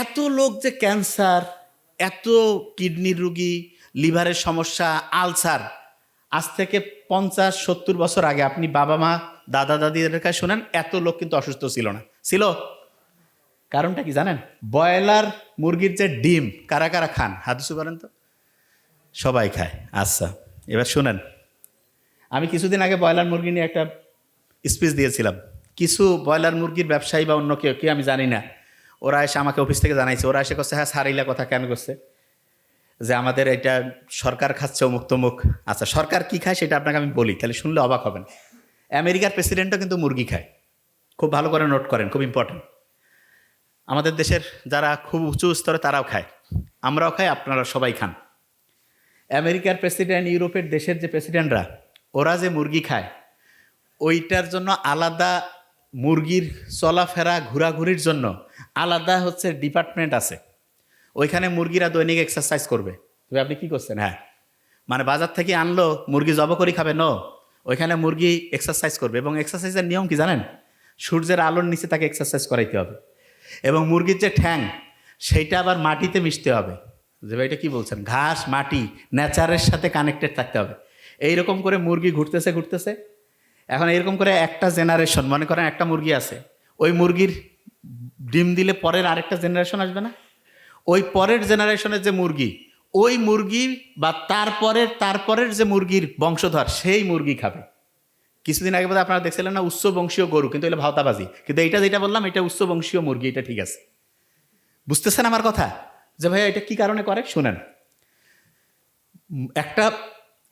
এত লোক যে ক্যান্সার, এত কিডনির রুগী, লিভারের সমস্যা, আলসার, আজ থেকে 50-70 বছর আগে আপনি বাবা মা দাদা দাদিদের কাছে শোনেন, এত লোক কিন্তু অসুস্থ ছিল না। ছিল? কারণটা কি জানেন? ব্রয়লার মুরগির যে ডিম কারা কারা খান হাত উঁচু করেন তো। সবাই খায়। আচ্ছা, এবার শুনেন, আমি কিছুদিন আগে ব্রয়লার মুরগি নিয়ে একটা স্পিচ দিয়েছিলাম। কিছু ব্রয়লার মুরগির ব্যবসায়ী বা অন্য কেউ আমি জানি না, ওরা এসে আমাকে অফিস থেকে জানাইছে, ওরা এসে করছে, হ্যাঁ সারিলা কথা কেন করছে, যে আমাদের এটা সরকার খাচ্ছে অমুক তমুক। আচ্ছা, সরকার কি খায় সেটা আপনাকে আমি বলি, তাহলে শুনলে অবাক হবেন। আমেরিকার প্রেসিডেন্টও কিন্তু মুরগি খায়। খুব ভালো করে নোট করেন, খুব ইম্পর্টেন্ট। আমাদের দেশের যারা খুব উঁচু স্তরে তারাও খায়, আমরাও খাই, আপনারা সবাই খান। আমেরিকার প্রেসিডেন্ট, ইউরোপের দেশের যে প্রেসিডেন্টরা, ওরা যে মুরগি খায়, ওইটার জন্য আলাদা, মুরগির চলাফেরা ঘোরাঘুরির জন্য আলাদা হচ্ছে ডিপার্টমেন্ট আছে। ওইখানে মুরগিরা দৈনিক এক্সারসাইজ করবে। তবে আপনি কি করছেন? হ্যাঁ, মানে বাজার থেকে আনলো মুরগি জব করে খাবে? নো, ওইখানে মুরগি এক্সারসাইজ করবে। এবং এক্সারসাইজের নিয়ম কি জানেন? সূর্যের আলোর নিচে তাকে এক্সারসাইজ করাইতে হবে। এবং মুরগির যে ঠ্যাং, সেইটা আবার মাটিতে মিশতে হবে। যে ভাই এটা কী বলছেন? ঘাস, মাটি, নেচারের সাথে কানেক্টেড থাকতে হবে। এইরকম করে মুরগি ঘুরতেছে ঘুরতেছে। এখন এরকম করে একটা জেনারেশন, মনে করেন একটা মুরগি আছে, ওই মুরগির ডিম দিলে পরের আরেকটা জেনারেশন আসবে না? ওই পরের জেনারেশনের যে মুরগি, ওই মুরগি বা তারপরের যে মুরগির বংশধর, সেই মুরগি খাবে। কিছুদিন আগে বোধহয় আপনারা দেখছিলেন না, উচ্চ বংশীয় গরু, কিন্তু এটা ভাওতাবাজি। কিন্তু এইটা যেটা বললাম, এটা উচ্চ বংশীয় মুরগি, এটা ঠিক আছে। বুঝতেছেন আমার কথা? যে ভাইয়া এটা কি কারণে করে শুনেন। একটা,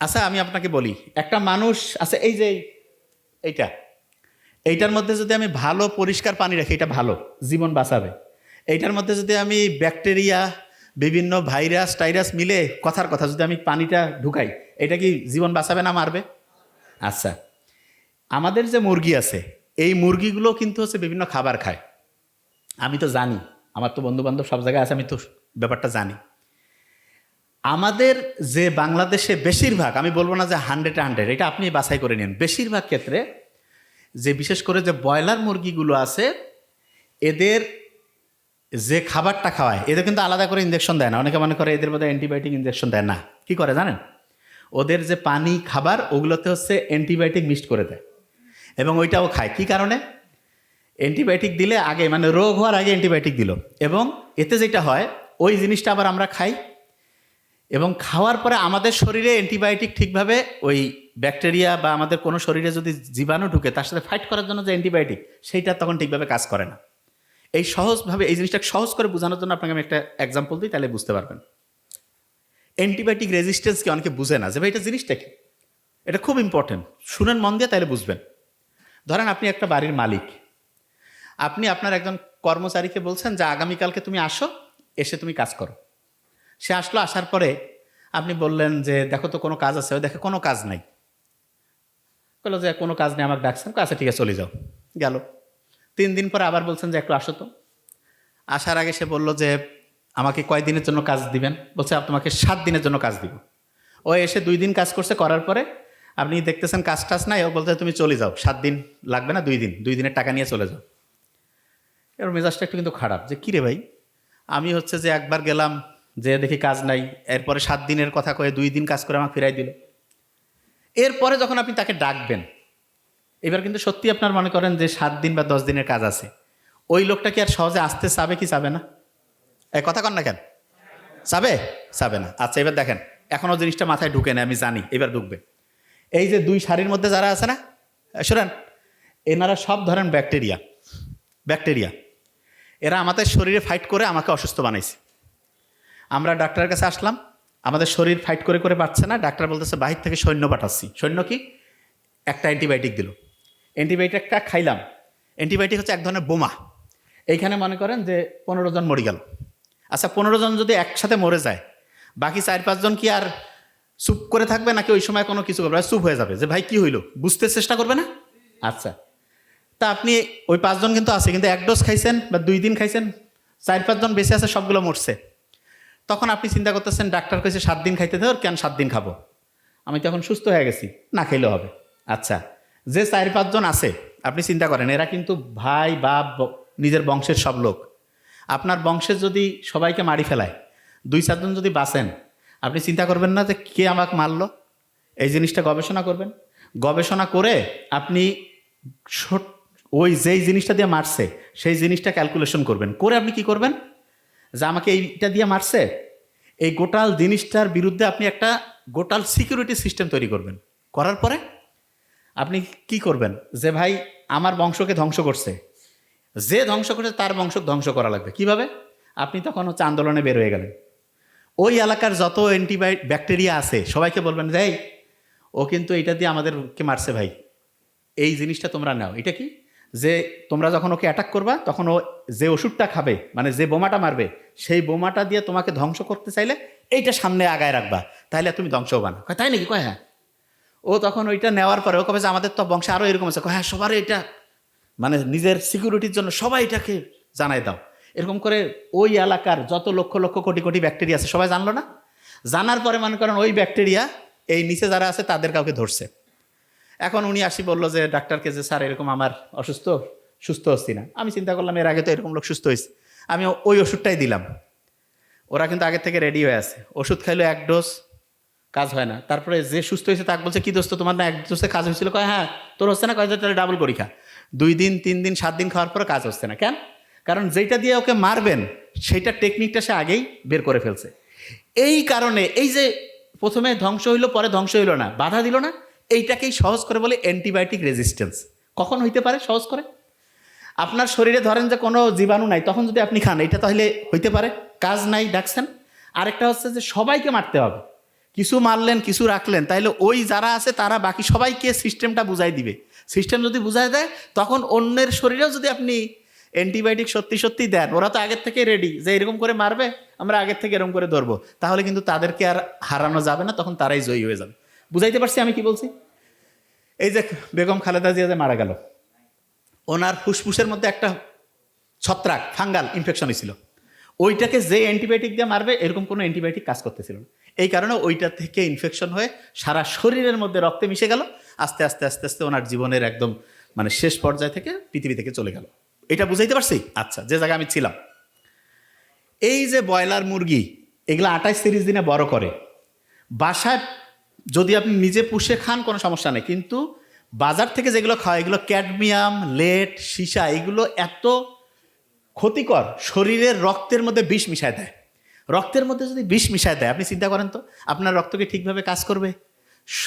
আচ্ছা আমি আপনাকে বলি, একটা মানুষ আছে, এই যে এইটার মধ্যে যদি আমি ভালো পরিষ্কার পানি রাখি, এটা ভালো, জীবন বাঁচাবে। এইটার মধ্যে যদি আমি ব্যাকটেরিয়া, বিভিন্ন ভাইরাস টাইরাস মিলে, কথার কথা, যদি আমি পানিটা ঢুকাই, এটা কি জীবন বাঁচাবে না মারবে? আচ্ছা, আমাদের যে মুরগি আছে, এই মুরগিগুলো কিন্তু হচ্ছে বিভিন্ন খাবার খায়। আমি তো জানি, আমার তো বন্ধুবান্ধব সব জায়গায় আছে, আমি তো ব্যাপারটা জানি। আমাদের যে বাংলাদেশে বেশিরভাগ, আমি বলবো না যে 100, এটা আপনি বাছাই করে নিন, বেশিরভাগ ক্ষেত্রে যে বিশেষ করে যে ব্রয়লার মুরগিগুলো আছে, এদের যে খাবারটা খাওয়ায়, এদের কিন্তু আলাদা করে ইঞ্জেকশন দেয় না। অনেকে মনে করে এদের মধ্যে অ্যান্টিবায়োটিক ইঞ্জেকশন দেয় না। কি করে জানেন? ওদের যে পানি, খাবার, ওগুলোতে হচ্ছে অ্যান্টিবায়োটিক মিক্সড করে দেয়, এবং ওইটাও খায়। কি কারণে? অ্যান্টিবায়োটিক দিলে আগে, মানে রোগ হওয়ার আগে অ্যান্টিবায়োটিক দিল, এবং এতে যেটা হয়, ওই জিনিসটা আবার আমরা খাই, এবং খাওয়ার পরে আমাদের শরীরে অ্যান্টিবায়োটিক ঠিকভাবে, ওই ব্যাকটেরিয়া বা আমাদের কোনো শরীরে যদি জীবাণু ঢুকে, তার সাথে ফাইট করার জন্য যে অ্যান্টিবায়োটিক, সেইটা তখন ঠিকভাবে কাজ করে না। এই সহজভাবে, এই জিনিসটা সহজ করে বোঝানোর জন্য আপনাকে আমি একটা এক্সাম্পল দিই, তাহলে বুঝতে পারবেন। অ্যান্টিবায়োটিক রেজিস্ট্যান্সকে অনেকে বুঝে না, যে ভাই এটা জিনিসটা কি। এটা খুব ইম্পর্টেন্ট, শুনেন মন দিয়ে, তাহলে বুঝবেন। ধরেন আপনি একটা বাড়ির মালিক, আপনি আপনার একজন কর্মচারীকে বলছেন যে আগামীকালকে তুমি আসো, এসে তুমি কাজ করো। সে আসলো, আসার পরে আপনি বললেন যে দেখো তো কোনো কাজ আছে? ও দেখে কোনো কাজ নাই। বললো যে কোনো কাজ নেই, আমাকে ডাকছেন, আচ্ছা ঠিক আছে চলে যাও। গেল। 3 দিন পরে আবার বলছেন যে একটু আসো তো। আসার আগে সে বলল যে আমাকে কয় দিনের জন্য কাজ দিবেন? বলছে তোমাকে 7 দিনের জন্য কাজ দিব। ও এসে 2 দিন কাজ করছে, করার পরে আপনি দেখতেছেন কাজ টাজ নাই, ও বলতে তুমি চলে যাও, 7 দিন লাগবে না, 2 দিন, 2 দিনের টাকা নিয়ে চলে যাও। এর মেজাজটা একটু কিন্তু খারাপ, যে কিরে ভাই, আমি হচ্ছে যে একবার গেলাম, যে দেখি কাজ নাই, এরপরে 7 দিনের কথা কয়ে 2 দিন কাজ করে আমাকে ফিরাই দিল। এরপরে যখন আপনি তাকে ডাকবেন, এবার কিন্তু সত্যি আপনার মনে করেন যে 7 দিন বা 10 দিনের কাজ আছে, ওই লোকটা কি আর সহজে আসতে চাবে কি চাবে না? এই কথা কন না কেন? চাবে? চাবে না। আচ্ছা এবার দেখেন, এখনও জিনিসটা মাথায় ঢুকে না, আমি জানি এবার ঢুকবে। এই যে 2 সারির মধ্যে যারা আছে না, শোনেন, এনারা সব ধরেন ব্যাকটেরিয়া, এরা আমাদের শরীরে ফাইট করে আমাকে অসুস্থ বানাইছে। আমরা ডাক্তারের কাছে আসলাম, আমাদের শরীর ফাইট করে করে পারছে না, ডাক্তার বলতেছে বাহির থেকে সৈন্য পাঠাচ্ছি। সৈন্য কি? একটা অ্যান্টিবায়োটিক দিল, অ্যান্টিবায়োটিকটা খাইলাম। অ্যান্টিবায়োটিক হচ্ছে এক ধরনের বোমা। এইখানে মনে করেন যে 15 জন মরে গেল। আচ্ছা 15 জন যদি একসাথে মরে যায়, বাকি 4-5 জন কি আর চুপ করে থাকবে, নাকি ওই সময় কোনো কিছু করবে? চুপ হয়ে যাবে, যে ভাই কি হইলো, বুঝতে চেষ্টা করবে না? আচ্ছা, তা আপনি ওই 5 জন কিন্তু আছে, কিন্তু 1 ডোজ খাইছেন বা 2 দিন খাইছেন, 4-5 জন বেঁচে আছে, সবগুলো মরছে। তখন আপনি চিন্তা করতেছেন, ডাক্তার কইছে 7 দিন খাইতে ধর, কেন 7 দিন খাবো, আমি তো এখন সুস্থ হয়ে গেছি, না খাইলেও হবে। আচ্ছা, যে 4-5 জন আছে, আপনি চিন্তা করেন, এরা কিন্তু ভাই বাপ নিজের বংশের সব লোক। আপনার বংশের যদি সবাইকে মারি ফেলায়, 2-4 জন যদি বাঁচেন, আপনি চিন্তা করবেন না যে কে আমাকে মারলো? এই জিনিসটা গবেষণা করবেন। গবেষণা করে আপনি ওই যেই জিনিসটা দিয়ে মারছে সেই জিনিসটা ক্যালকুলেশন করবেন, করে আপনি কি করবেন, যে আমাকে এইটা দিয়ে মারছে, এই গোটাল জিনিসটার বিরুদ্ধে আপনি একটা গোটাল সিকিউরিটি সিস্টেম তৈরি করবেন। করার পরে আপনি কি করবেন, যে ভাই আমার বংশকে ধ্বংস করছে, যে ধ্বংস করছে তার বংশ ধ্বংস করা লাগবে। কিভাবে? আপনি তখন হচ্ছে আন্দোলনে বের হয়ে গেলেন। ওই এলাকার যত ব্যাকটেরিয়া আছে সবাইকে বলবেন, যে ও কিন্তু এটা দিয়ে আমাদেরকে মারছে ভাই, এই জিনিসটা তোমরা নাও। এটা কি, যে তোমরা যখন ওকে অ্যাটাক করবা তখন ও যে ওষুধটা খাবে, মানে যে বোমাটা মারবে, সেই বোমাটা দিয়ে তোমাকে ধ্বংস করতে চাইলে এইটা সামনে আগায় রাখবা, তাহলে তুমি ধ্বংস হবা না। তাই নাকি? কয় হ্যাঁ। ও তখন ওইটা নেওয়ার পরে ও কবে যে আমাদের তো বংশে আরও এরকম আছে, হ্যাঁ সবার এটা, মানে নিজের সিকিউরিটির জন্য সবাই এটাকে জানাই দাও। এরকম করে ওই এলাকার যত লক্ষ লক্ষ কোটি কোটি ব্যাকটেরিয়া আছে সবাই জানলো না। জানার পরে মনে করেন ওই ব্যাকটেরিয়া এই নিচে যারা আছে তাদের কাউকে ধরছে। এখন উনি আসি বললো যে ডাক্তারকে, যে স্যার এরকম আমার অসুস্থ, সুস্থ হচ্ছি না। আমি চিন্তা করলাম এর আগে তো এরকম লোক সুস্থ হয়েছে, আমি ওই ওষুধটাই দিলাম। ওরা কিন্তু আগের থেকে রেডি হয়ে আছে, ওষুধ খাইলো 1 ডোজ, কাজ হয় না। তারপরে যে সুস্থ হয়েছে তাকে বলছে, কি দোস্ত তোমার না 1 ডোজে কাজ হয়েছিল? কয় হ্যাঁ। তোর হচ্ছে না? কয় তাহলে ডাবল করি খা। 2 দিন 3 দিন 7 দিন খাওয়ার পরে কাজ হচ্ছে না। কেন? কারণ যেটা দিয়ে ওকে মারবেন সেইটা টেকনিকটা সে আগেই বের করে ফেলছে। এই কারণে এই যে প্রথমে ধ্বংস হইলো পরে ধ্বংস হইলো না, বাধা দিল না, এইটাকেই সহজ করে বলে অ্যান্টিবায়োটিক রেজিস্ট্যান্স। কখন হইতে পারে সহজ করে? আপনার শরীরে ধরেন যে কোনো জীবাণু নাই, তখন যদি আপনি খান, এটা তাহলে হইতে পারে, কাজ নাই, ডাকছেন। আরেকটা হচ্ছে যে সবাইকে মারতে হবে, কিছু মারলেন কিছু রাখলেন, তাইলে ওই যারা আছে তারা বাকি সবাইকে সিস্টেমটা বুঝাই দিবে। সিস্টেম যদি বুঝাই দেয় তখন অন্যের শরীরেও যদি আপনি অ্যান্টিবায়োটিক সত্যি সত্যি দেন, ওরা তো আগের থেকে রেডি যে এরকম করে মারবে, আমরা আগের থেকে এরকম করে ধরবো, তাহলে কিন্তু তাদেরকে আর হারানো যাবে না, তখন তারাই জয়ী হয়ে যাবে। বুঝাইতে পারছি আমি কি বলছি? এই যে বেগম খালেদা জিয়া যে মারা গেল, ওনার ফুসফুসের মধ্যে একটা ছত্রাক ফাঙ্গাল ইনফেকশন হয়েছিল, ওইটাকে যে অ্যান্টিবায়োটিক দিয়ে মারবে এরকম কোনো অ্যান্টিবায়োটিক কাজ করতেছিল না। এই কারণে ওইটা থেকে ইনফেকশন হয়ে সারা শরীরের মধ্যে রক্তে মিশে গেল। আস্তে আস্তে আস্তে আস্তে ওনার জীবনের একদম মানে শেষ পর্যায় থেকে পৃথিবী থেকে চলে গেল। এটা বুঝাইতে পারছি? আচ্ছা, যে জায়গায় আমি ছিলাম, এই যে ব্রয়লার মুরগি এগুলো 28-30 দিনে বড় করে, বাসায় যদি আপনি নিজে পুষে খান কোনো সমস্যা নেই, কিন্তু বাজার থেকে যেগুলো খাওয়া এগুলো ক্যাডমিয়াম, লেড, সীসা, এগুলো এত ক্ষতিকর, শরীরের রক্তের মধ্যে বিষ মিশায় দেয়। রক্তের মধ্যে যদি বিষ মিশায় দেয়, আপনি চিন্তা করেন তো আপনার রক্ত কি ঠিকভাবে কাজ করবে?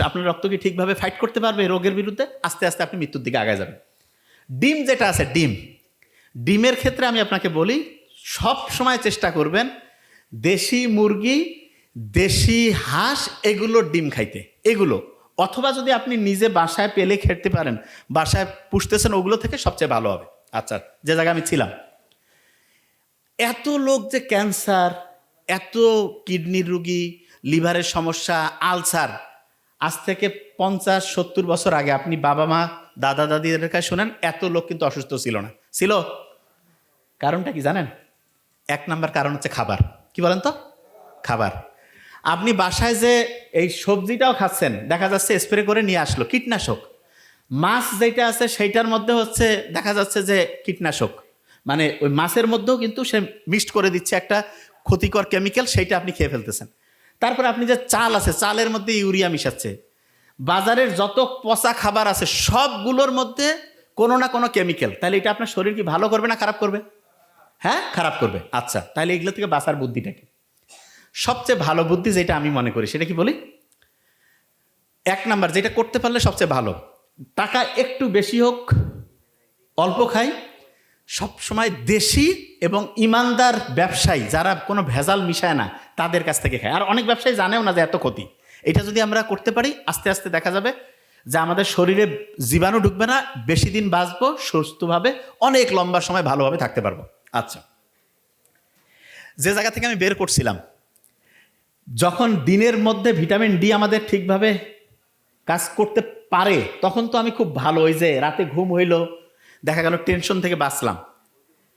আপনার রক্ত কি ঠিকভাবে ফাইট করতে পারবে রোগের বিরুদ্ধে? আস্তে আস্তে আপনি মৃত্যুর দিকে আগায় যাবেন। ডিম যেটা আছে, ডিমের ক্ষেত্রে আমি আপনাকে বলি, সব সময় চেষ্টা করবেন দেশি মুরগি, দেশি হাঁস, এগুলোর ডিম খাইতে, এগুলো। অথবা যদি আপনি নিজে বাসায় পেলে খেতে পারেন, বাসায় পুষতেছেন, ওগুলো থেকে সবচেয়ে ভালো হবে। আচ্ছা, যে জায়গায় আমি ছিলাম, এত লোক যে ক্যান্সার, এত কিডনির রুগী, লিভারের সমস্যা, আলসার, আজ থেকে 50-70 বছর আগে আপনি বাবা মা দাদা দাদিদের কাছে শোনেন, এত লোক কিন্তু অসুস্থ ছিল না। ছিল? কারণটা কি জানেন? 1 নাম্বার কারণ হচ্ছে খাবার। কি বলেন তো? খাবার। আপনি বাসায় যে এই সবজিটাও খাচ্ছেন, দেখা যাচ্ছে স্প্রে করে নিয়ে আসলো কীটনাশক। মাছ যেটা আছে সেইটার মধ্যে হচ্ছে দেখা যাচ্ছে যে কীটনাশক, মানে ওই মাছের মধ্যেও কিন্তু সে মিক্সড করে দিচ্ছে একটা ক্ষতিকর কেমিক্যাল, সেইটা আপনি খেয়ে ফেলতেছেন। তারপরে আপনি যে চাল আছে, চালের মধ্যে ইউরিয়া মিশাচ্ছে। বাজারের যত পচা খাবার আছে সবগুলোর মধ্যে কোনো না কোনো কেমিক্যাল। তাহলে এটা আপনার শরীর কি ভালো করবে না খারাপ করবে? হ্যাঁ, খারাপ করবে। আচ্ছা, তাহলে এগুলো থেকে বাঁচার বুদ্ধিটা কি? সবচেয়ে ভালো বুদ্ধি যেটা আমি মনে করি সেটা কি বলি? 1 নাম্বার যেটা করতে পারলে সবচেয়ে ভালো, টাকা একটু বেশি হোক, অল্প খাই, সবসময় দেশি এবং ইমানদার ব্যবসায়ী যারা কোনো ভেজাল মিশায় না তাদের কাছ থেকে খায়। আর অনেক ব্যবসায়ী জানেও না যে এত ক্ষতি। এটা যদি আমরা করতে পারি, আস্তে আস্তে দেখা যাবে যে আমাদের শরীরে জীবাণু ঢুকবে না, বেশি দিন বাঁচবো সুস্থভাবে, অনেক লম্বা সময় ভালোভাবে থাকতে পারবো। আচ্ছা, যে জায়গা থেকে আমি বের করছিলাম, যখন দিনের মধ্যে ভিটামিন ডি আমাদের ঠিকভাবে কাজ করতে পারে তখন তো আমি খুব ভালো, ওই যে রাতে ঘুম হইলো, দেখা গেল টেনশন থেকে বাঁচলাম।